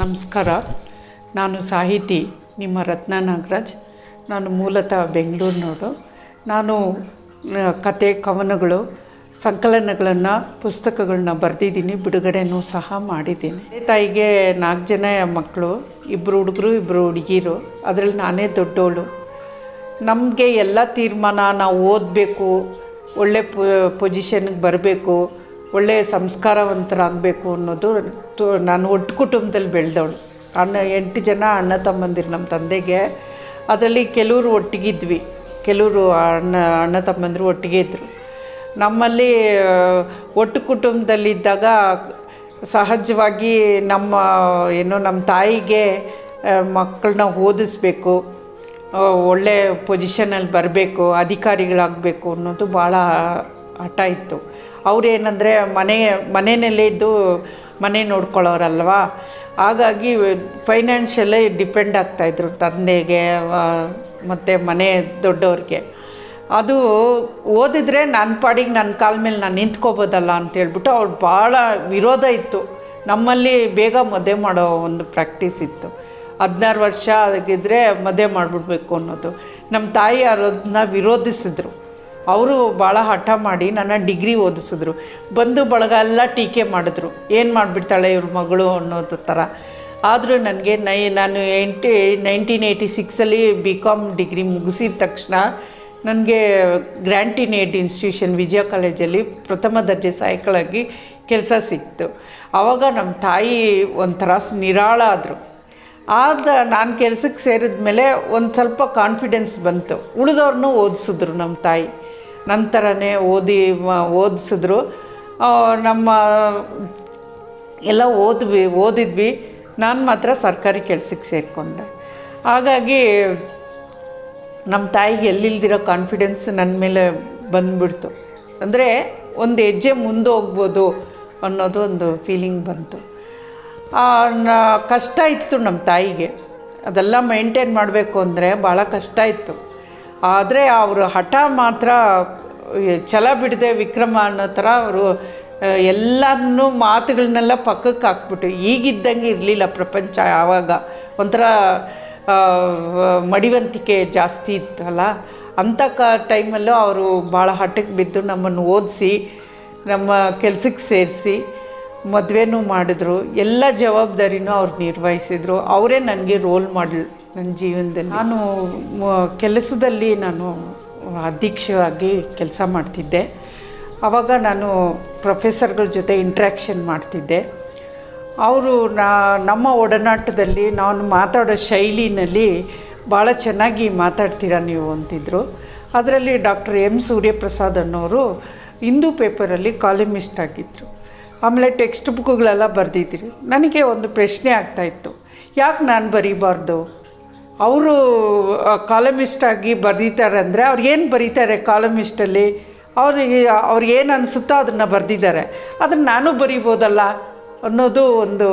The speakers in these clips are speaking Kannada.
ನಮಸ್ಕಾರ. ನಾನು ಸಾಹಿತಿ ನಿಮ್ಮ ರತ್ನ ನಾಗರಾಜ್. ನಾನು ಮೂಲತಃ ಬೆಂಗಳೂರಿನವಳು. ನಾನು ಕತೆ, ಕವನಗಳು, ಸಂಕಲನಗಳನ್ನು, ಪುಸ್ತಕಗಳನ್ನ ಬರೆದಿದ್ದೀನಿ, ಬಿಡುಗಡೆನೂ ಸಹ ಮಾಡಿದ್ದೀನಿ. ತಾಯಿಗೆ 4 ಜನ ಮಕ್ಕಳು, 2 ಹುಡುಗರು 2 ಹುಡುಗಿರು. ಅದರಲ್ಲಿ ನಾನೇ ದೊಡ್ಡವಳು. ನಮಗೆ ಎಲ್ಲ ತೀರ್ಮಾನ, ನಾವು ಓದಬೇಕು, ಒಳ್ಳೆ ಪೊಸಿಷನ್ಗೆ ಬರಬೇಕು, ಒಳ್ಳೆಯ ಸಂಸ್ಕಾರವಂತರಾಗಬೇಕು ಅನ್ನೋದು. ನಾನು ಒಟ್ಟು ಕುಟುಂಬದಲ್ಲಿ ಬೆಳೆದವಳು. 8 ಜನ ಅಣ್ಣ ತಮ್ಮಂದಿರು ನಮ್ಮ ತಂದೆಗೆ. ಅದರಲ್ಲಿ ಕೆಲವರು ಒಟ್ಟಿಗಿದ್ವಿ, ಕೆಲವರು ಅಣ್ಣ ತಮ್ಮಂದಿರು ಒಟ್ಟಿಗೆ ಇದ್ದರು. ನಮ್ಮಲ್ಲಿ ಒಟ್ಟು ಕುಟುಂಬದಲ್ಲಿದ್ದಾಗ ಸಹಜವಾಗಿ ನಮ್ಮ ತಾಯಿಗೆ ಮಕ್ಕಳನ್ನ ಓದಿಸ್ಬೇಕು, ಒಳ್ಳೆ ಪೊಸಿಷನಲ್ಲಿ ಬರಬೇಕು, ಅಧಿಕಾರಿಗಳಾಗಬೇಕು ಅನ್ನೋದು ಭಾಳ ಹಠ ಇತ್ತು. ಅವರೇನೆಂದರೆ ಮನೆಯಲ್ಲೇ ಇದ್ದು ಮನೆ ನೋಡ್ಕೊಳ್ಳೋರಲ್ವ. ಹಾಗಾಗಿ ಫೈನಾನ್ಷಿಯಲಿ ಡಿಪೆಂಡ್ ಆಗ್ತಾಯಿದ್ರು ತಂದೆಗೆ ಮತ್ತು ಮನೆ ದೊಡ್ಡವ್ರಿಗೆ. ಅದು ಓದಿದ್ರೆ ನನ್ನ ಪಾಡಿಗೆ ನನ್ನ ಕಾಲ ಮೇಲೆ ನಾನು ನಿಂತ್ಕೋಬೋದಲ್ಲ ಅಂತೇಳ್ಬಿಟ್ಟು ಅವ್ರು ಭಾಳ ವಿರೋಧ ಇತ್ತು. ನಮ್ಮಲ್ಲಿ ಬೇಗ ಮದುವೆ ಮಾಡೋ ಒಂದು ಪ್ರಾಕ್ಟೀಸ್ ಇತ್ತು. 16 ವರ್ಷ ಆಗಿದ್ದರೆ ಮದುವೆ ಮಾಡಿಬಿಡ್ಬೇಕು ಅನ್ನೋದು. ನಮ್ಮ ತಾಯಿ ಅದನ್ನ ವಿರೋಧಿಸಿದ್ರು. ಅವರು ಭಾಳ ಹಠ ಮಾಡಿ ನನ್ನ ಡಿಗ್ರಿ ಓದಿಸಿದ್ರು. ಬಂದು ಬಳಗ ಎಲ್ಲ ಟೀಕೆ ಮಾಡಿದ್ರು, ಏನು ಮಾಡಿಬಿಡ್ತಾಳೆ ಇವ್ರ ಮಗಳು ಅನ್ನೋದು ಥರ. ಆದರೂ ನನಗೆ ನಾನು 1986 BCom ಡಿಗ್ರಿ ಮುಗಿಸಿದ ತಕ್ಷಣ ನನಗೆ ಗ್ರ್ಯಾಂಟ್ ಇನ್ ಏಡ್ ಇನ್ಸ್ಟಿಟ್ಯೂಷನ್ ವಿಜಯ ಕಾಲೇಜಲ್ಲಿ ಪ್ರಥಮ ದರ್ಜೆ ಸಹಾಯಕಳಾಗಿ ಕೆಲಸ ಸಿಕ್ತು. ಆವಾಗ ನಮ್ಮ ತಾಯಿ ಒಂಥರ ನಿರಾಳ ಆದರು. ನಾನು ಕೆಲಸಕ್ಕೆ ಸೇರಿದ ಮೇಲೆ ಒಂದು ಸ್ವಲ್ಪ ಕಾನ್ಫಿಡೆನ್ಸ್ ಬಂತು. ಉಳಿದವ್ರನ್ನೂ ಓದಿಸಿದ್ರು ನಮ್ಮ ತಾಯಿ. ನಂತರನೇ ಓದಿಸಿದ್ರು. ನಮ್ಮ ಎಲ್ಲ ಓದಿದ್ವಿ. ನಾನು ಮಾತ್ರ ಸರ್ಕಾರಿ ಕೆಲಸಕ್ಕೆ ಸೇರಿಕೊಂಡೆ. ಹಾಗಾಗಿ ನಮ್ಮ ತಾಯಿಗೆ ಎಲ್ಲಿಲ್ದಿರೋ ಕಾನ್ಫಿಡೆನ್ಸ್ ನನ್ನ ಮೇಲೆ ಬಂದುಬಿಡ್ತು. ಅಂದರೆ ಒಂದು ಹೆಜ್ಜೆ ಮುಂದೆ ಹೋಗ್ಬೋದು ಅನ್ನೋದು ಒಂದು ಫೀಲಿಂಗ್ ಬಂತು. ಕಷ್ಟ ಇತ್ತು ನಮ್ಮ ತಾಯಿಗೆ. ಅದೆಲ್ಲ ಮೇಂಟೈನ್ ಮಾಡಬೇಕು ಅಂದರೆ ಭಾಳ ಕಷ್ಟ ಇತ್ತು. ಆದರೆ ಅವರು ಹಠ ಮಾತ್ರ ಛಲ ಬಿಡದೆ ವಿಕ್ರಮ ಅನ್ನೋ ಥರ ಅವರು ಎಲ್ಲನೂ ಮಾತುಗಳನ್ನೆಲ್ಲ ಪಕ್ಕಕ್ಕೆ ಹಾಕ್ಬಿಟ್ಟು, ಈಗಿದ್ದಂಗೆ ಇರಲಿಲ್ಲ ಪ್ರಪಂಚ. ಆವಾಗ ಒಂಥರ ಮಡಿವಂತಿಕೆ ಜಾಸ್ತಿ ಇತ್ತಲ್ಲ, ಅಂಥ ಟೈಮಲ್ಲೂ ಅವರು ಭಾಳ ಹಠಕ್ಕೆ ಬಿದ್ದು ನಮ್ಮನ್ನು ಓದಿಸಿ ನಮ್ಮ ಕೆಲಸಕ್ಕೆ ಸೇರಿಸಿ ಮದುವೆನೂ ಮಾಡಿದ್ರು. ಎಲ್ಲ ಜವಾಬ್ದಾರಿನೂ ಅವ್ರು ನಿರ್ವಹಿಸಿದರು. ಅವರೇ ನನಗೆ ರೋಲ್ ಮಾಡಲ್ ನನ್ನ ಜೀವನದಲ್ಲಿ. ನಾನು ಕೆಲಸದಲ್ಲಿ ಅಧ್ಯಕ್ಷವಾಗಿ ಕೆಲಸ ಮಾಡ್ತಿದ್ದೆ. ಆವಾಗ ನಾನು ಪ್ರೊಫೆಸರ್ಗಳ ಜೊತೆ ಇಂಟ್ರ್ಯಾಕ್ಷನ್ ಮಾಡ್ತಿದ್ದೆ. ಅವರು ನಮ್ಮ ಒಡನಾಟದಲ್ಲಿ ನಾನು ಮಾತಾಡೋ ಶೈಲಿನಲ್ಲಿ ಭಾಳ ಚೆನ್ನಾಗಿ ಮಾತಾಡ್ತೀರಾ ನೀವು ಅಂತಿದ್ರು. ಅದರಲ್ಲಿ ಡಾಕ್ಟರ್ ಎಂ ಸೂರ್ಯಪ್ರಸಾದ್ ಅನ್ನೋರು ಹಿಂದೂ ಪೇಪರಲ್ಲಿ ಕಾಲಮಿಸ್ಟ್ ಆಗಿದ್ದರು. ಆಮೇಲೆ ಟೆಕ್ಸ್ಟ್ ಬುಕ್ಗಳೆಲ್ಲ ಬರೆದಿದ್ದೀರಿ. ನನಗೆ ಒಂದು ಪ್ರಶ್ನೆ ಆಗ್ತಾಯಿತ್ತು, ಯಾಕೆ ನಾನು ಬರೀಬಾರ್ದು? ಅವರು ಕಾಲಮಿಸ್ಟಾಗಿ ಬರೀತಾರೆ ಅಂದರೆ ಅವ್ರಿಗೇನು ಬರೀತಾರೆ ಕಾಲಮಿಸ್ಟಲ್ಲಿ? ಅವ್ರಿಗೇನು ಅನಿಸುತ್ತೋ ಅದನ್ನು ಬರೆದಿದ್ದಾರೆ, ಅದನ್ನು ನಾನು ಬರೀಬೋದಲ್ಲ ಅನ್ನೋದು ಒಂದು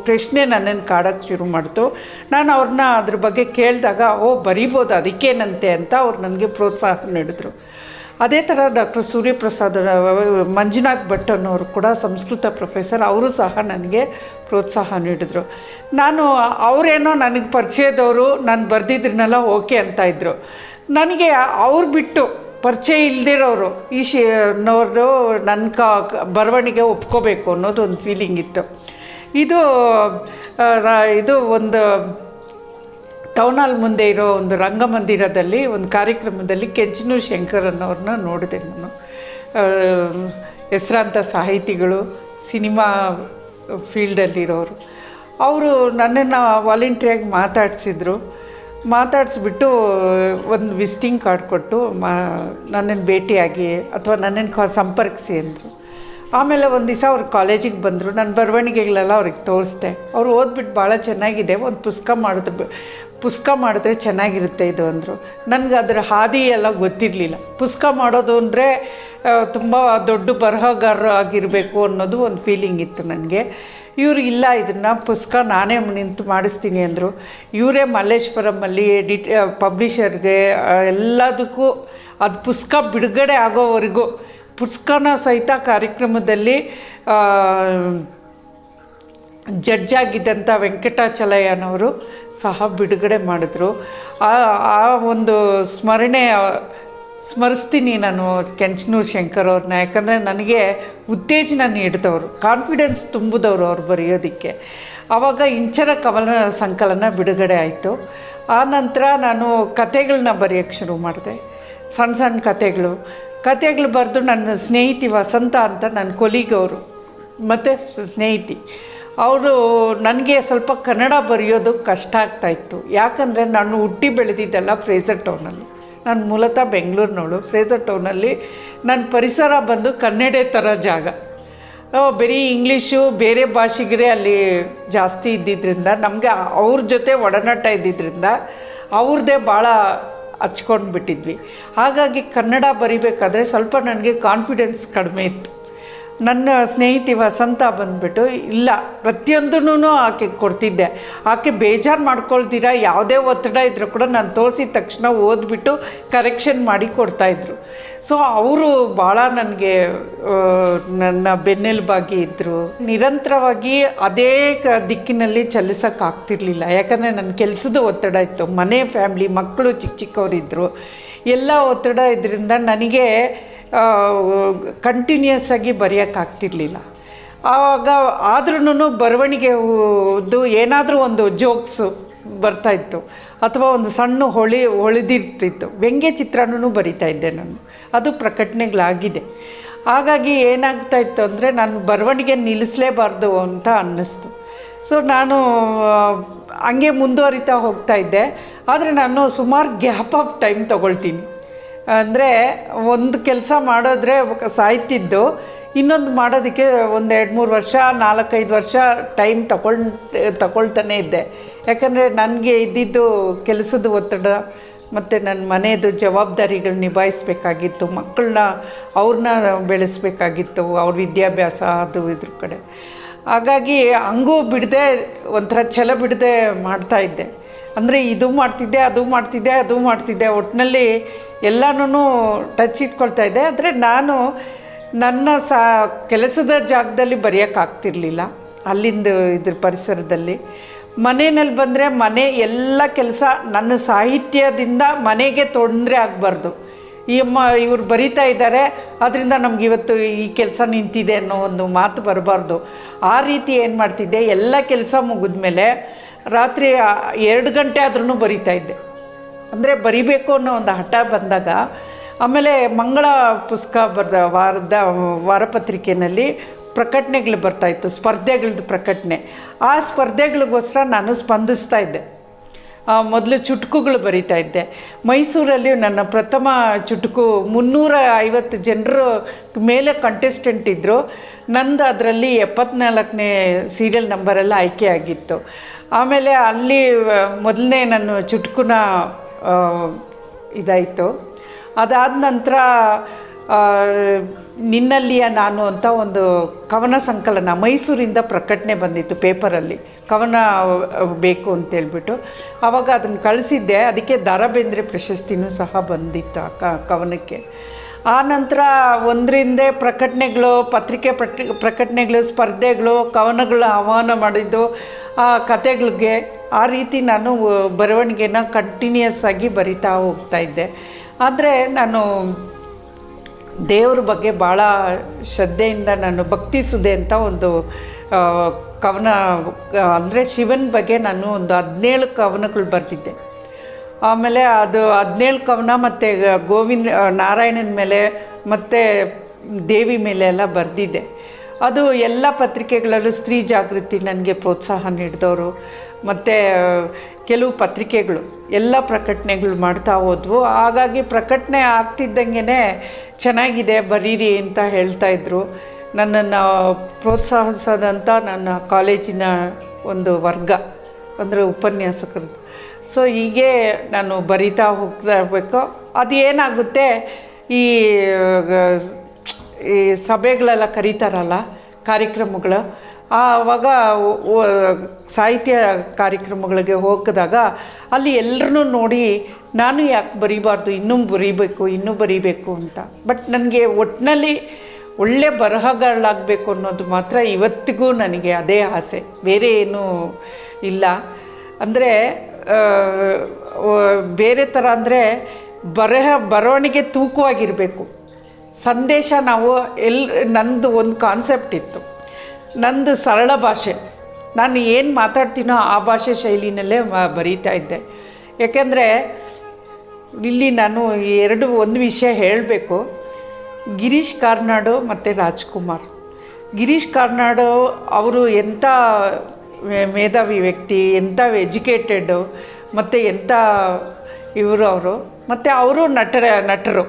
ಪ್ರಶ್ನೆ ನನ್ನನ್ನು ಕಾಡೋಕ್ಕೆ ಶುರು ಮಾಡ್ತು. ನಾನು ಅವ್ರನ್ನ ಅದ್ರ ಬಗ್ಗೆ ಕೇಳಿದಾಗ ಬರೀಬೋದು, ಅದಕ್ಕೇನಂತೆ ಅಂತ ಅವ್ರು ನನಗೆ ಪ್ರೋತ್ಸಾಹ ನೀಡಿದ್ರು. ಅದೇ ಥರ ಡಾಕ್ಟರ್ ಸೂರ್ಯಪ್ರಸಾದ್, ಮಂಜುನಾಥ್ ಭಟ್ ಅನ್ನೋರು ಕೂಡ ಸಂಸ್ಕೃತ ಪ್ರೊಫೆಸರ್, ಅವರು ಸಹ ನನಗೆ ಪ್ರೋತ್ಸಾಹ ನೀಡಿದ್ರು. ಅವರೇನೋ ನನಗೆ ಪರಿಚಯದವರು, ನಾನು ಬರೆದಿದ್ರನ್ನೆಲ್ಲ ಓಕೆ ಅಂತ ಇದ್ದರು. ನನಗೆ ಅವ್ರು ಬಿಟ್ಟು ಪರಿಚಯ ಇಲ್ದಿರೋರು ಅನ್ನೋರು ನನ್ನ ಬರವಣಿಗೆ ಒಪ್ಕೋಬೇಕು ಅನ್ನೋದು ಒಂದು ಫೀಲಿಂಗ್ ಇತ್ತು. ಇದು ಒಂದು ಟೌನ್ ಹಾಲ್ ಮುಂದೆ ಇರೋ ಒಂದು ರಂಗಮಂದಿರದಲ್ಲಿ ಒಂದು ಕಾರ್ಯಕ್ರಮದಲ್ಲಿ ಕೆಂಚನೂರು ಶಂಕರ್ ಅನ್ನೋರನ್ನ ನೋಡಿದೆ ನಾನು. ಹೆಸರಾಂತ ಸಾಹಿತಿಗಳು, ಸಿನಿಮಾ ಫೀಲ್ಡಲ್ಲಿರೋರು. ಅವರು ನನ್ನನ್ನು ವಾಲಂಟ್ರಿಯಾಗಿ ಮಾತಾಡಿಸ್ಬಿಟ್ಟು ಒಂದು ವಿಸಿಟಿಂಗ್ ಕಾರ್ಡ್ ಕೊಟ್ಟು ನನ್ನನ್ನು ಭೇಟಿಯಾಗಿ ಅಥವಾ ನನ್ನನ್ನು ಸಂಪರ್ಕಿಸಿ ಅಂದರು. ಆಮೇಲೆ ಒಂದು ದಿವಸ ಅವ್ರು ಕಾಲೇಜಿಗೆ ಬಂದರು. ನನ್ನ ಬರವಣಿಗೆಗಳೆಲ್ಲ ಅವ್ರಿಗೆ ತೋರಿಸ್ದೆ. ಅವ್ರು ಓದ್ಬಿಟ್ಟು ಭಾಳ ಚೆನ್ನಾಗಿದೆ, ಒಂದು ಪುಸ್ತಕ ಮಾಡಿದ್ರೆ ಚೆನ್ನಾಗಿರುತ್ತೆ ಇದು ಅಂದರು. ನನಗೆ ಅದರ ಹಾದಿ ಎಲ್ಲ ಗೊತ್ತಿರಲಿಲ್ಲ. ಪುಸ್ತಕ ಮಾಡೋದು ಅಂದರೆ ತುಂಬ ದೊಡ್ಡ ಬರಹಗಾರರು ಆಗಿರಬೇಕು ಅನ್ನೋದು ಒಂದು ಫೀಲಿಂಗ್ ಇತ್ತು ನನಗೆ. ಇವರು ಇಲ್ಲ, ಇದನ್ನು ಪುಸ್ತಕ ನಾನೇ ನಿಂತು ಮಾಡಿಸ್ತೀನಿ ಅಂದರು. ಇವರೇ ಮಲ್ಲೇಶ್ವರಮಲ್ಲಿ ಪಬ್ಲಿಷರ್ಗೆ ಎಲ್ಲದಕ್ಕೂ ಅದು ಪುಸ್ತಕ ಬಿಡುಗಡೆ ಆಗೋವರೆಗೂ ಪುಸ್ತಕನ ಸಹಿತ ಕಾರ್ಯಕ್ರಮದಲ್ಲಿ ಜಡ್ಜ್ ಆಗಿದ್ದಂಥ ವೆಂಕಟಾಚಲಯ್ಯನವರು ಸಹ ಬಿಡುಗಡೆ ಮಾಡಿದ್ರು. ಆ ಒಂದು ಸ್ಮರಿಸ್ತೀನಿ ನಾನು ಕೆಂಚನೂರು ಶಂಕರ್ ಅವ್ರನ್ನ. ಯಾಕಂದರೆ ನನಗೆ ಉತ್ತೇಜನ ನೀಡಿದವರು, ಕಾನ್ಫಿಡೆನ್ಸ್ ತುಂಬಿದವರು ಅವ್ರು ಬರೆಯೋದಕ್ಕೆ. ಆವಾಗ ಇಂಚರ ಕವನ ಸಂಕಲನ ಬಿಡುಗಡೆ ಆಯಿತು. ಆ ನಂತರ ನಾನು ಕತೆಗಳನ್ನ ಬರೆಯೋಕ್ಕೆ ಶುರು ಮಾಡಿದೆ. ಸಣ್ಣ ಸಣ್ಣ ಕತೆಗಳು ಬರೆದು ನನ್ನ ಸ್ನೇಹಿತಿ ವಸಂತ ಅಂತ ನನ್ನ ಕೊಲೀಗವರು ಮತ್ತು ಸ್ನೇಹಿತಿ ಅವರು, ನನಗೆ ಸ್ವಲ್ಪ ಕನ್ನಡ ಬರೆಯೋದು ಕಷ್ಟ ಆಗ್ತಾಯಿತ್ತು. ಯಾಕಂದರೆ ನಾನು ಹುಟ್ಟಿ ಬೆಳೆದಿದ್ದೆಲ್ಲ ಫ್ರೇಜರ್ ಟೌನಲ್ಲಿ. ನಾನು ಮೂಲತಃ ಬೆಂಗಳೂರಿನವಳು. ಫ್ರೇಜರ್ ಟೌನಲ್ಲಿ ನನ್ನ ಪರಿಸರ ಬಂದು ಕನ್ನಡ ಥರ ಜಾಗ. ಬರೀ ಇಂಗ್ಲೀಷು ಬೇರೆ ಭಾಷಿಗರೇ ಅಲ್ಲಿ ಜಾಸ್ತಿ ಇದ್ದಿದ್ದರಿಂದ ನಮಗೆ ಅವ್ರ ಜೊತೆ ಒಡನಾಟ ಇದ್ದಿದ್ದರಿಂದ ಅವ್ರದ್ದೇ ಭಾಳ ಹಚ್ಕೊಂಡು ಬಿಟ್ಟಿದ್ವಿ. ಹಾಗಾಗಿ ಕನ್ನಡ ಬರಿಬೇಕಾದ್ರೆ ಸ್ವಲ್ಪ ನನಗೆ ಕಾನ್ಫಿಡೆನ್ಸ್ ಕಡಿಮೆ ಇತ್ತು. ನನ್ನ ಸ್ನೇಹಿತಿ ವಸಂತ ಬಂದುಬಿಟ್ಟು, ಇಲ್ಲ ಪ್ರತಿಯೊಂದೂ ಆಕೆಗೆ ಕೊಡ್ತಿದ್ದೆ. ಆಕೆ ಬೇಜಾರು ಮಾಡ್ಕೊಳ್ತೀರ, ಯಾವುದೇ ಒತ್ತಡ ಇದ್ದರೂ ಕೂಡ ನಾನು ತೋರಿಸಿದ ತಕ್ಷಣ ಓದ್ಬಿಟ್ಟು ಕರೆಕ್ಷನ್ ಮಾಡಿ ಕೊಡ್ತಾಯಿದ್ರು. ಸೊ ಅವರು ಭಾಳ ನನಗೆ ನನ್ನ ಬೆನ್ನೆಲುಬಾಗಿ ಇದ್ದರು. ನಿರಂತರವಾಗಿ ಅದೇ ದಿಕ್ಕಿನಲ್ಲಿ ಚಲಿಸೋಕ್ಕಾಗ್ತಿರ್ಲಿಲ್ಲ. ಯಾಕಂದರೆ ನನ್ನ ಕೆಲಸದ ಒತ್ತಡ ಇತ್ತು, ಮನೆ ಫ್ಯಾಮ್ಲಿ, ಮಕ್ಕಳು ಚಿಕ್ಕವರಿದ್ದರು, ಎಲ್ಲ ಒತ್ತಡ ಇದರಿಂದ ನನಗೆ ಕಂಟಿನ್ಯೂಸ್ ಆಗಿ ಬರೆಯೋಕ್ಕಾಗ್ತಿರ್ಲಿಲ್ಲ. ಆವಾಗ ಆದ್ರೂ ಬರವಣಿಗೆದು ಏನಾದರೂ ಒಂದು ಜೋಕ್ಸು ಬರ್ತಾಯಿತ್ತು ಅಥವಾ ಒಂದು ಸಣ್ಣ ಹೊಳೆದಿರ್ತಿತ್ತು. ವ್ಯಂಗ್ಯ ಚಿತ್ರಣನೂ ಬರಿತಾಯಿದ್ದೆ ನಾನು, ಅದು ಪ್ರಕಟಣೆಗಳಾಗಿದೆ. ಹಾಗಾಗಿ ಏನಾಗ್ತಾಯಿತ್ತು ಅಂದರೆ ನಾನು ಬರವಣಿಗೆ ನಿಲ್ಲಿಸಲೇಬಾರ್ದು ಅಂತ ಅನ್ನಿಸ್ತು. ಸೊ ನಾನು ಹಂಗೆ ಮುಂದುವರಿತಾ ಹೋಗ್ತಾಯಿದ್ದೆ. ಆದರೆ ನಾನು ಸುಮಾರು ಗ್ಯಾಪ್ ಆಫ್ ಟೈಮ್ ತೊಗೊಳ್ತೀನಿ. ಅಂದರೆ ಒಂದು ಕೆಲಸ ಮಾಡಿದ್ರೆ ಸಾಯ್ತಿದ್ದು ಇನ್ನೊಂದು ಮಾಡೋದಕ್ಕೆ ಒಂದು 2-3 ವರ್ಷ 4-5 ವರ್ಷ ಟೈಮ್ ತಗೊಳ್ತಾನೇ ಇದ್ದೆ. ಯಾಕಂದರೆ ನನಗೆ ಇದ್ದಿದ್ದು ಕೆಲಸದ ಒತ್ತಡ ಮತ್ತು ನನ್ನ ಮನೆಯದು ಜವಾಬ್ದಾರಿಗಳು ನಿಭಾಯಿಸಬೇಕಾಗಿತ್ತು, ಮಕ್ಕಳನ್ನ ಅವ್ರನ್ನ ಬೆಳೆಸಬೇಕಾಗಿತ್ತು, ಅವ್ರ ವಿದ್ಯಾಭ್ಯಾಸ ಅದು ಇದ್ರ ಕಡೆ. ಹಾಗಾಗಿ ಹಂಗೂ ಬಿಡದೆ ಒಂಥರ ಛಲ ಬಿಡದೆ ಮಾಡ್ತಾಯಿದ್ದೆ. ಅಂದರೆ ಇದು ಮಾಡ್ತಿದ್ದೆ, ಒಟ್ಟಿನಲ್ಲಿ ಎಲ್ಲನೂ ಟಚ್ ಇಟ್ಕೊಳ್ತಾಯಿದ್ದೆ. ಆದರೆ ನಾನು ನನ್ನ ಕೆಲಸದ ಜಾಗದಲ್ಲಿ ಬರೆಯೋಕ್ಕಾಗ್ತಿರ್ಲಿಲ್ಲ, ಅಲ್ಲಿಂದ ಇದ್ರ ಪರಿಸರದಲ್ಲಿ. ಮನೆಯಲ್ಲಿ ಬಂದರೆ ಎಲ್ಲ ಕೆಲಸ ನನ್ನ ಸಾಹಿತ್ಯದಿಂದ ಮನೆಗೆ ತೊಂದರೆ ಆಗಬಾರ್ದು. ಇವ್ರು ಬರಿತಾ ಇದ್ದಾರೆ, ಅದರಿಂದ ನಮಗಿವತ್ತು ಈ ಕೆಲಸ ನಿಂತಿದೆ ಅನ್ನೋ ಒಂದು ಮಾತು ಬರಬಾರ್ದು. ಆ ರೀತಿ ಏನು ಮಾಡ್ತಿದ್ದೆ, ಎಲ್ಲ ಕೆಲಸ ಮುಗಿದ್ಮೇಲೆ ರಾತ್ರಿ 2 ಗಂಟೆ ಆದ್ರೂ ಬರಿತಾಯಿದ್ದೆ. ಅಂದರೆ ಬರಿಬೇಕು ಅನ್ನೋ ಒಂದು ಹಠ ಬಂದಾಗ, ಆಮೇಲೆ ಮಂಗಳ ಪುಸ್ತಕ ವಾರಪತ್ರಿಕೆಯಲ್ಲಿ ಪ್ರಕಟಣೆಗಳು ಬರ್ತಾಯಿತ್ತು, ಸ್ಪರ್ಧೆಗಳದ್ದು ಪ್ರಕಟಣೆ. ಆ ಸ್ಪರ್ಧೆಗಳಿಗೋಸ್ಕರ ನಾನು ಸ್ಪಂದಿಸ್ತಾ ಇದ್ದೆ. ಮೊದಲು ಚುಟುಕುಗಳು ಬರಿತಾಯಿದ್ದೆ. ಮೈಸೂರಲ್ಲಿ ನನ್ನ ಪ್ರಥಮ ಚುಟುಕು 350 ಜನರ ಮೇಲೆ ಕಂಟೆಸ್ಟೆಂಟ್ ಇದ್ದರು. ನಂದು ಅದರಲ್ಲಿ 74ನೇ ಸೀರಿಯಲ್ ನಂಬರೆಲ್ಲ ಆಯ್ಕೆ ಆಗಿತ್ತು. ಆಮೇಲೆ ಅಲ್ಲಿ ಮೊದಲನೇ ನನ್ನ ಚುಟುಕುನ ಇದಾಯಿತು. ಅದಾದ ನಂತರ ನಿನ್ನಲ್ಲಿಯ ನಾನು ಅಂತ ಒಂದು ಕವನ ಸಂಕಲನ ಮೈಸೂರಿಂದ ಪ್ರಕಟಣೆ ಬಂದಿತ್ತು ಪೇಪರಲ್ಲಿ, ಕವನ ಬೇಕು ಅಂತೇಳ್ಬಿಟ್ಟು. ಆವಾಗ ಅದನ್ನು ಕಳಿಸಿದ್ದೆ. ಅದಕ್ಕೆ ದ ರಾ ಬೇಂದ್ರೆ ಪ್ರಶಸ್ತಿನೂ ಸಹ ಬಂದಿತ್ತು ಆ ಕವನಕ್ಕೆ. ಆ ನಂತರ ಒಂದರಿಂದ ಪ್ರಕಟಣೆಗಳು, ಪತ್ರಿಕೆ ಪ್ರಕಟಣೆಗಳು, ಸ್ಪರ್ಧೆಗಳು, ಕವನಗಳು ಆಹ್ವಾನ ಮಾಡಿದ್ದು, ಆ ಕತೆಗಳಿಗೆ. ಆ ರೀತಿ ನಾನು ಬರವಣಿಗೆನ ಕಂಟಿನ್ಯೂಸ್ ಆಗಿ ಬರಿತಾ ಹೋಗ್ತಾಯಿದ್ದೆ. ಆದರೆ ನಾನು ದೇವ್ರ ಬಗ್ಗೆ ಭಾಳ ಶ್ರದ್ಧೆಯಿಂದ ನಾನು ಭಕ್ತಿ ಸುದೆ ಅಂತ ಒಂದು ಕವನ, ಅಂದರೆ ಶಿವನ ಬಗ್ಗೆ ನಾನು ಒಂದು 17 ಕವನಗಳು ಬರೆದಿದ್ದೆ. ಆಮೇಲೆ ಅದು 17 ಕವನ ಮತ್ತು ನಾರಾಯಣನ ಮೇಲೆ ಮತ್ತು ದೇವಿ ಮೇಲೆ ಎಲ್ಲ ಬರೆದಿದ್ದೆ. ಅದು ಎಲ್ಲ ಪತ್ರಿಕೆಗಳಲ್ಲೂ ಸ್ತ್ರೀ ಜಾಗೃತಿ ನನಗೆ ಪ್ರೋತ್ಸಾಹ ನೀಡಿದವರು. ಮತ್ತು ಕೆಲವು ಪತ್ರಿಕೆಗಳು ಎಲ್ಲ ಪ್ರಕಟಣೆಗಳು ಮಾಡ್ತಾ ಹೋದ್ವು. ಹಾಗಾಗಿ ಪ್ರಕಟಣೆ ಆಗ್ತಿದ್ದಂಗೆ ಚೆನ್ನಾಗಿದೆ ಬರೀರಿ ಅಂತ ಹೇಳ್ತಾಯಿದ್ರು. ನನ್ನನ್ನು ಪ್ರೋತ್ಸಾಹಿಸೋದಂಥ ನನ್ನ ಕಾಲೇಜಿನ ಒಂದು ವರ್ಗ, ಅಂದರೆ ಉಪನ್ಯಾಸಕರು. ಸೊ ಹೀಗೆ ನಾನು ಬರಿತಾ ಹೋಗ್ತಾ ಇರಬೇಕು. ಅದು ಏನಾಗುತ್ತೆ, ಈ ಸಭೆಗಳೆಲ್ಲ ಕರೀತಾರಲ್ಲ, ಕಾರ್ಯಕ್ರಮಗಳು, ಆವಾಗ ಸಾಹಿತ್ಯ ಕಾರ್ಯಕ್ರಮಗಳಿಗೆ ಹೋಗಿದಾಗ ಅಲ್ಲಿ ಎಲ್ಲರನ್ನೂ ನೋಡಿ ನಾನು ಯಾಕೆ ಬರೀಬಾರ್ದು, ಇನ್ನೂ ಬರೀಬೇಕು ಅಂತ. ಬಟ್ ನನಗೆ ಒಟ್ಟಿನಲ್ಲಿ ಒಳ್ಳೆ ಬರಹಗಾರಳಾಗಬೇಕು ಅನ್ನೋದು ಮಾತ್ರ ಇವತ್ತಿಗೂ ನನಗೆ ಅದೇ ಆಸೆ, ಬೇರೆ ಏನೂ ಇಲ್ಲ. ಅಂದರೆ ಬೇರೆ ಥರ ಅಂದರೆ ಬರವಣಿಗೆ ತೂಕವಾಗಿರಬೇಕು, ಸಂದೇಶ ನಾವು ನಂದು ಒಂದು ಕಾನ್ಸೆಪ್ಟ್ ಇತ್ತು, ನಂದು ಸರಳ ಭಾಷೆ, ನಾನು ಏನು ಮಾತಾಡ್ತೀನೋ ಆ ಭಾಷೆ ಶೈಲಿನಲ್ಲೇ ಬರೀತಾ ಇದ್ದೆ. ಯಾಕೆಂದರೆ ಇಲ್ಲಿ ನಾನು ಒಂದು ವಿಷಯ ಹೇಳಬೇಕು. ಗಿರೀಶ್ ಕಾರ್ನಾಡು ಮತ್ತು ರಾಜ್ಕುಮಾರ್. ಗಿರೀಶ್ ಕಾರ್ನಾಡು ಅವರು ಎಂಥ ಮೇಧಾವಿ ವ್ಯಕ್ತಿ, ಎಂಥ ಎಜುಕೇಟೆಡ್ಡು ಮತ್ತು ಎಂಥ ಅವರು ಮತ್ತು ಅವರು ನಟರು.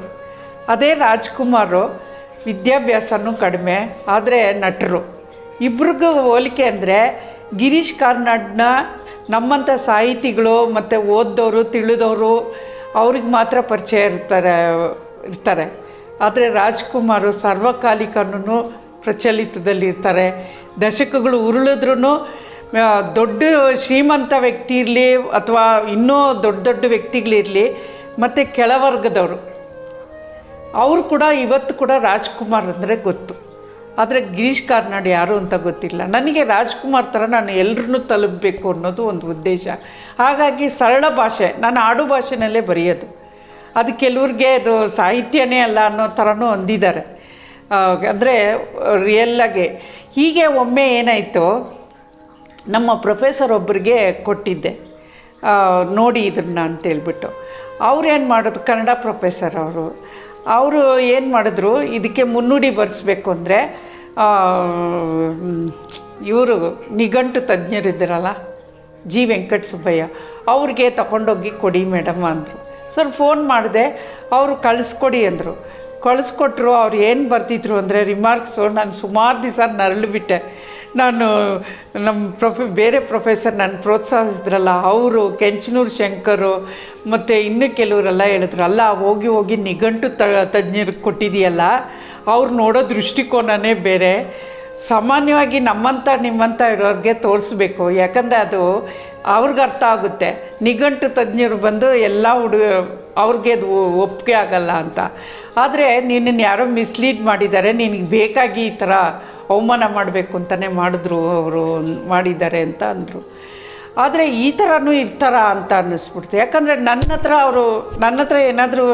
ಅದೇ ರಾಜ್ಕುಮಾರು ವಿದ್ಯಾಭ್ಯಾಸನೂ ಕಡಿಮೆ, ಆದರೆ ನಟರು. ಇಬ್ರಿಗೂ ಹೋಲಿಕೆ ಅಂದರೆ ಗಿರೀಶ್ ಕಾರ್ನಾಡ್ನ ನಮ್ಮಂಥ ಸಾಹಿತಿಗಳು ಮತ್ತು ಓದ್ದವರು ತಿಳಿದವರು ಅವ್ರಿಗೆ ಮಾತ್ರ ಪರಿಚಯ ಇರ್ತಾರೆ. ಆದರೆ ರಾಜ್ಕುಮಾರು ಸರ್ವಕಾಲಿಕನೂ ಪ್ರಚಲಿತದಲ್ಲಿರ್ತಾರೆ. ದಶಕಗಳು ಉರುಳಿದ್ರೂ ದೊಡ್ಡ ಶ್ರೀಮಂತ ವ್ಯಕ್ತಿ ಇರಲಿ ಅಥವಾ ಇನ್ನೂ ದೊಡ್ಡ ದೊಡ್ಡ ವ್ಯಕ್ತಿಗಳಿರಲಿ ಮತ್ತು ಕೆಳವರ್ಗದವರು ಅವರು ಕೂಡ ಇವತ್ತು ಕೂಡ ರಾಜ್ಕುಮಾರ್ ಅಂದರೆ ಗೊತ್ತು. ಆದರೆ ಗಿರೀಶ್ ಕಾರ್ನಾಡ್ ಯಾರು ಅಂತ ಗೊತ್ತಿಲ್ಲ. ನನಗೆ ರಾಜ್ಕುಮಾರ್ ಥರ ನಾನು ಎಲ್ಲರನ್ನೂ ತಲುಪಬೇಕು ಅನ್ನೋದು ಒಂದು ಉದ್ದೇಶ. ಹಾಗಾಗಿ ಸರಳ ಭಾಷೆ, ನಾನು ಆಡು ಭಾಷೆನಲ್ಲೇ ಬರೆಯೋದು. ಅದು ಕೆಲವ್ರಿಗೆ ಅದು ಸಾಹಿತ್ಯನೇ ಅಲ್ಲ ಅನ್ನೋ ಥರನೂ ಅಂದಿದ್ದಾರೆ. ಅಂದರೆ ರಿಯಲ್ಲಾಗೆ ಹೀಗೆ ಒಮ್ಮೆ ಏನಾಯಿತು, ನಮ್ಮ ಪ್ರೊಫೆಸರ್ ಒಬ್ಬರಿಗೆ ಕೊಟ್ಟಿದ್ದೆ, ನೋಡಿ ಇದನ್ನು ಅಂತೇಳ್ಬಿಟ್ಟು. ಅವ್ರೇನು ಮಾಡೋದು, ಕನ್ನಡ ಪ್ರೊಫೆಸರ್ ಅವರು ಏನು ಮಾಡಿದ್ರು, ಇದಕ್ಕೆ ಮುನ್ನುಡಿ ಬರೆಸ್ಬೇಕು ಅಂದರೆ ಇವರು ನಿಘಂಟು ತಜ್ಞರಿದ್ದಾರಲ್ಲ ಜಿ ವೆಂಕಟಸುಬ್ಬಯ್ಯ, ಅವ್ರಿಗೆ ತಗೊಂಡೋಗಿ ಕೊಡಿ ಮೇಡಮ್ ಅಂದರು. ಸರ್ ಫೋನ್ ಮಾಡಿದೆ, ಅವರು ಕಳಿಸ್ಕೊಡಿ ಅಂದರು. ಕಳಿಸ್ಕೊಟ್ರು. ಅವ್ರು ಏನು ಬರ್ತಿದ್ರು ಅಂದರೆ ರಿಮಾರ್ಕ್ಸು. ನಾನು ಸುಮಾರು ದಿವಸ ನರಳಿಬಿಟ್ಟೆ. ನಾನು ನಮ್ಮ ಬೇರೆ ಪ್ರೊಫೆಸರ್ ನಾನು ಪ್ರೋತ್ಸಾಹಿಸಿದ್ರಲ್ಲ ಅವರು, ಕೆಂಚನೂರು ಶಂಕರು ಮತ್ತು ಇನ್ನೂ ಕೆಲವರೆಲ್ಲ ಹೇಳಿದ್ರು, ಅಲ್ಲ ಹೋಗಿ ನಿಘಂಟು ತಜ್ಞರಿಗೆ ಕೊಟ್ಟಿದೆಯಲ್ಲ, ಅವ್ರು ನೋಡೋ ದೃಷ್ಟಿಕೋನನೇ ಬೇರೆ. ಸಾಮಾನ್ಯವಾಗಿ ನಮ್ಮಂಥ ನಿಮ್ಮಂಥ ಇರೋರಿಗೆ ತೋರಿಸ್ಬೇಕು, ಯಾಕಂದರೆ ಅದು ಅವ್ರಿಗೆ ಅರ್ಥ ಆಗುತ್ತೆ. ನಿಘಂಟು ತಜ್ಞರು ಬಂದು ಎಲ್ಲ ಅವ್ರಿಗೆ ಅದು ಒಪ್ಪಿಗೆ ಆಗಲ್ಲ ಅಂತ. ಆದರೆ ನಿನ್ನನ್ನು ಯಾರೋ ಮಿಸ್ಲೀಡ್ ಮಾಡಿದ್ದಾರೆ, ನಿನಗೆ ಬೇಕಾಗಿ ಈ ಥರ ಅವಮಾನ ಮಾಡಬೇಕು ಅಂತಲೇ ಮಾಡಿದ್ದಾರೆ ಅಂತ ಅಂದರು. ಆದರೆ ಈ ಥರನೂ ಇರ್ತಾರ ಅಂತ ಅನ್ನಿಸ್ಬಿಡ್ತು. ಯಾಕಂದರೆ ನನ್ನ ಹತ್ರ ಏನಾದರೂ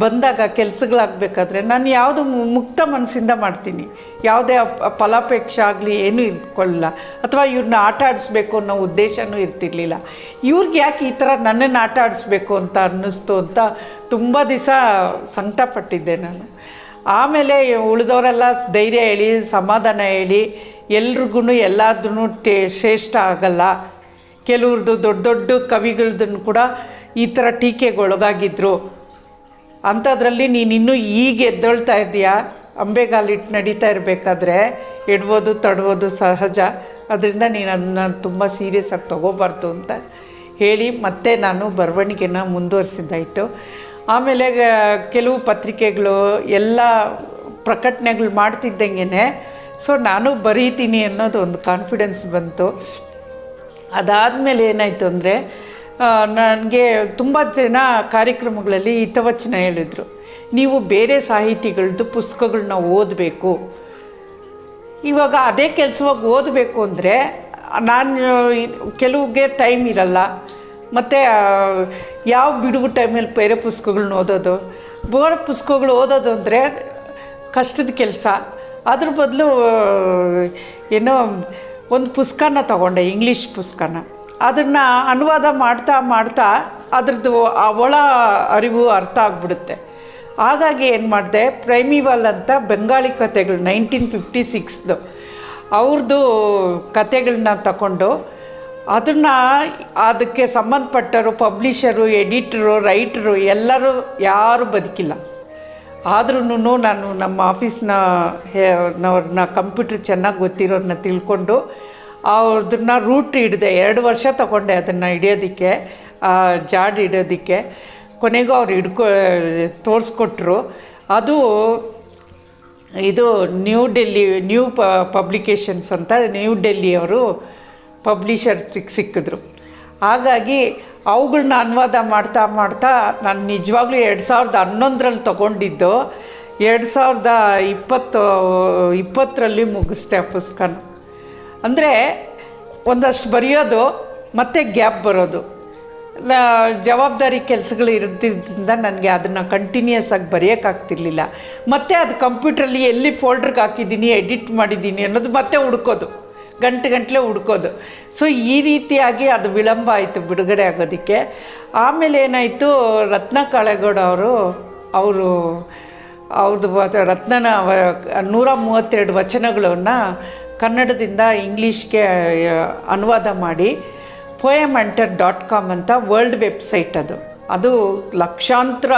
ಬಂದಾಗ ಕೆಲಸಗಳಾಗಬೇಕಾದ್ರೆ ನಾನು ಯಾವುದು ಮುಕ್ತ ಮನಸ್ಸಿಂದ ಮಾಡ್ತೀನಿ, ಯಾವುದೇ ಫಲಾಪೇಕ್ಷೆ ಆಗಲಿ ಏನೂ ಇಟ್ಕೊಳ್ಳಲ್ಲ, ಅಥವಾ ಇವ್ರನ್ನ ಆಟ ಆಡಿಸ್ಬೇಕು ಅನ್ನೋ ಉದ್ದೇಶನೂ ಇರ್ತಿರ್ಲಿಲ್ಲ. ಇವ್ರಿಗೆ ಯಾಕೆ ಈ ಥರ ನನ್ನನ್ನು ಆಟ ಆಡಿಸ್ಬೇಕು ಅಂತ ಅನ್ನಿಸ್ತು ಅಂತ ತುಂಬ ದಿವಸ ಸಂಕಟಪಟ್ಟಿದ್ದೆ ನಾನು. ಆಮೇಲೆ ಉಳಿದವರೆಲ್ಲ ಧೈರ್ಯ ಹೇಳಿ, ಸಮಾಧಾನ ಹೇಳಿ, ಎಲ್ರಿಗೂ ಎಲ್ಲದೂ ಶ್ರೇಷ್ಠ ಆಗಲ್ಲ. ಕೆಲವ್ರದ್ದು ದೊಡ್ಡ ದೊಡ್ಡ ಕವಿಗಳದನ್ನು ಕೂಡ ಈ ಥರ ಟೀಕೆಗೊಳಗಾಗಿದ್ದರು. ಅಂಥದ್ರಲ್ಲಿ ನೀನಿನ್ನೂ ಈಗ ಎದ್ದೊಳ್ತಾ ಇದೆಯಾ, ಅಂಬೆಗಾಲಿಟ್ಟು ನಡೀತಾ ಇರಬೇಕಾದ್ರೆ ಎಡ್ಬೋದು ತಡ್ಬೋದು ಸಹಜ, ಅದರಿಂದ ನೀನು ಅದನ್ನ ತುಂಬ ಸೀರಿಯಸ್ಸಾಗಿ ತೊಗೋಬಾರ್ದು ಅಂತ ಹೇಳಿ ಮತ್ತೆ ನಾನು ಬರವಣಿಗೆನ ಮುಂದುವರಿಸಿದ್ದಾಯಿತು. ಆಮೇಲೆ ಕೆಲವು ಪತ್ರಿಕೆಗಳು ಎಲ್ಲ ಪ್ರಕಟಣೆಗಳು ಮಾಡ್ತಿದ್ದಂಗೆ ಸೊ ನಾನು ಬರೀತೀನಿ ಅನ್ನೋದು ಒಂದು ಕಾನ್ಫಿಡೆನ್ಸ್ ಬಂತು. ಅದಾದಮೇಲೆ ಏನಾಯಿತು ಅಂದರೆ ನನಗೆ ತುಂಬ ಜನ ಕಾರ್ಯಕ್ರಮಗಳಲ್ಲಿ ಹಿತವಚನ ಹೇಳಿದರು, ನೀವು ಬೇರೆ ಸಾಹಿತಿಗಳದ್ದು ಪುಸ್ತಕಗಳನ್ನ ಓದಬೇಕು. ಇವಾಗ ಅದೇ ಕೆಲಸವಾಗಿ ಓದಬೇಕು ಅಂದರೆ ನಾನು ಕೆಲವ್ಗೆ ಟೈಮ್ ಇರಲ್ಲ, ಮತ್ತು ಯಾವ ಬಿಡುವು ಟೈಮಲ್ಲಿ ಬೇರೆ ಪುಸ್ತಕಗಳನ್ನ ಬೇರೆ ಪುಸ್ತಕಗಳು ಓದೋದು ಅಂದರೆ ಕಷ್ಟದ ಕೆಲಸ. ಅದ್ರ ಬದಲು ಏನೋ ಒಂದು ಪುಸ್ತಕನ ತಗೊಂಡೆ, ಇಂಗ್ಲೀಷ್ ಪುಸ್ತಕನ. ಅದನ್ನು ಅನುವಾದ ಮಾಡ್ತಾ ಅದ್ರದ್ದು ಆ ಒಳ ಅರಿವು ಅರ್ಥ ಆಗಿಬಿಡುತ್ತೆ. ಹಾಗಾಗಿ ಏನು ಮಾಡಿದೆ, ಪ್ರೈಮಿವಾಲ್ ಅಂತ ಬೆಂಗಾಳಿ ಕಥೆಗಳು 1956 ಅವ್ರದ್ದು ಕಥೆಗಳನ್ನ ತಗೊಂಡು ಅದಕ್ಕೆ ಸಂಬಂಧಪಟ್ಟರು ಪಬ್ಲಿಷರು, ಎಡಿಟರು, ರೈಟರು ಎಲ್ಲರೂ ಯಾರೂ ಬದುಕಿಲ್ಲ. ಆದ್ರೂ ನಾನು ನಮ್ಮ ಆಫೀಸ್ನವ್ರನ್ನ ಕಂಪ್ಯೂಟ್ರ್ ಚೆನ್ನಾಗಿ ಗೊತ್ತಿರೋರನ್ನ ತಿಳ್ಕೊಂಡು ಅವ್ರನ್ನ ರೂಟ್ ಹಿಡಿದೆ. 2 ವರ್ಷ ತಗೊಂಡೆ ಅದನ್ನು ಹಿಡಿಯೋದಕ್ಕೆ, ಜಾಡ್ ಹಿಡಿಯೋದಕ್ಕೆ. ಕೊನೆಗೂ ಅವ್ರು ತೋರಿಸ್ಕೊಟ್ರು. ಅದು ಇದು ನ್ಯೂ ಪಬ್ಲಿಕೇಶನ್ಸ್ ಅಂತ ನ್ಯೂ ಡೆಲ್ಲಿಯವರು ಪಬ್ಲಿಷರ್ ಸಿಕ್ಕಿದ್ರು. ಹಾಗಾಗಿ ಅವುಗಳನ್ನ ಅನುವಾದ ಮಾಡ್ತಾ ನಾನು ನಿಜವಾಗ್ಲೂ 2011 ತೊಗೊಂಡಿದ್ದು. 2020ರಲ್ಲಿ ಮುಗಿಸ್ದೆ ಆ ಪುಸ್ತಕನ. ಅಂದರೆ ಒಂದಷ್ಟು ಬರೆಯೋದು ಮತ್ತು ಗ್ಯಾಪ್ ಬರೋದು, ಜವಾಬ್ದಾರಿ ಕೆಲಸಗಳು ಇರೋದ್ರಿಂದ ನನಗೆ ಅದನ್ನು ಕಂಟಿನ್ಯೂಸ್ ಆಗಿ ಬರೆಯೋಕ್ಕಾಗ್ತಿರ್ಲಿಲ್ಲ. ಮತ್ತು ಅದು ಕಂಪ್ಯೂಟ್ರಲ್ಲಿ ಎಲ್ಲಿ ಫೋಲ್ಡ್ರಿಗೆ ಹಾಕಿದ್ದೀನಿ, ಎಡಿಟ್ ಮಾಡಿದ್ದೀನಿ ಅನ್ನೋದು ಮತ್ತೆ ಹುಡ್ಕೋದು, ಗಂಟೆ ಹುಡ್ಕೋದು. ಸೊ ಈ ರೀತಿಯಾಗಿ ಅದು ವಿಳಂಬ ಆಯಿತು ಬಿಡುಗಡೆ ಆಗೋದಕ್ಕೆ. ಆಮೇಲೆ ಏನಾಯಿತು, ರತ್ನ ಕಾಳೇಗೌಡ ಅವ್ರದ್ದು ರತ್ನನ 132 ವಚನಗಳನ್ನು ಕನ್ನಡದಿಂದ ಇಂಗ್ಲೀಷ್ಗೆ ಅನುವಾದ ಮಾಡಿ poemhunter.com ಅಂತ ವರ್ಲ್ಡ್ ವೆಬ್ಸೈಟ್ ಅದು ಲಕ್ಷಾಂತರ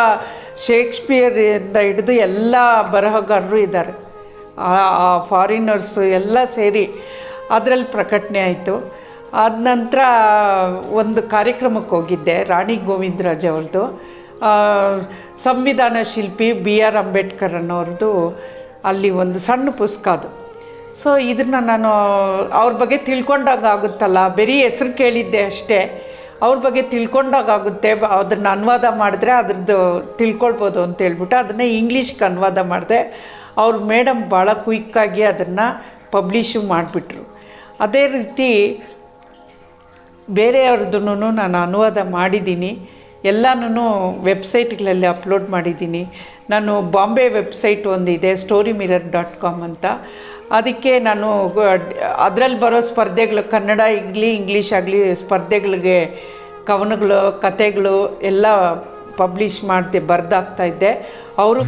ಶೇಕ್ಸ್ಪಿಯರಿಂದ ಹಿಡಿದು ಎಲ್ಲ ಬರಹಗಾರರು ಇದ್ದಾರೆ, ಫಾರಿನರ್ಸು ಎಲ್ಲ ಸೇರಿ ಅದರಲ್ಲಿ ಪ್ರಕಟಣೆ ಆಯಿತು. ಆದ ನಂತರ ಒಂದು ಕಾರ್ಯಕ್ರಮಕ್ಕೆ ಹೋಗಿದ್ದೆ, ರಾಣಿ ಗೋವಿಂದರಾಜ್ ಅವ್ರದ್ದು, ಸಂವಿಧಾನ ಶಿಲ್ಪಿ BR ಅಂಬೇಡ್ಕರ್ ಅನ್ನೋರದ್ದು ಅಲ್ಲಿ ಒಂದು ಸಣ್ಣ ಪುಸ್ತಕ ಅದು. ಸೊ ಇದನ್ನು ನಾನು ಅವ್ರ ಬಗ್ಗೆ ತಿಳ್ಕೊಂಡಾಗುತ್ತಲ್ಲ, ಬರೀ ಹೆಸ್ರು ಕೇಳಿದ್ದೆ ಅಷ್ಟೇ, ಅವ್ರ ಬಗ್ಗೆ ತಿಳ್ಕೊಂಡಾಗುತ್ತೆ, ಅದನ್ನು ಅನುವಾದ ಮಾಡಿದ್ರೆ ಅದ್ರದ್ದು ತಿಳ್ಕೊಳ್ಬೋದು ಅಂತೇಳ್ಬಿಟ್ಟು ಅದನ್ನು ಇಂಗ್ಲೀಷ್ಗೆ ಅನುವಾದ ಮಾಡಿದೆ. ಅವ್ರ ಮೇಡಮ್ ಭಾಳ ಕ್ವಿಕ್ಕಾಗಿ ಅದನ್ನು ಪಬ್ಲಿಷು ಮಾಡಿಬಿಟ್ರು. ಅದೇ ರೀತಿ ಬೇರೆಯವ್ರದ್ದು ನಾನು ಅನುವಾದ ಮಾಡಿದ್ದೀನಿ, ಎಲ್ಲನೂ ವೆಬ್ಸೈಟ್ಗಳಲ್ಲಿ ಅಪ್ಲೋಡ್ ಮಾಡಿದ್ದೀನಿ. ನಾನು ಬಾಂಬೆ ವೆಬ್ಸೈಟ್ ಒಂದಿದೆ storymirror.com ಅಂತ, ಅದಕ್ಕೆ ನಾನು ಅದರಲ್ಲಿ ಬರೋ ಸ್ಪರ್ಧೆಗಳು, ಕನ್ನಡ ಆಗಲಿ ಇಂಗ್ಲೀಷ್ ಆಗಲಿ ಸ್ಪರ್ಧೆಗಳಿಗೆ ಕವನಗಳು, ಕಥೆಗಳು ಎಲ್ಲ ಪಬ್ಲಿಷ್ ಬರೆದಾಗ್ತಾಯಿದ್ದೆ. ಅವರು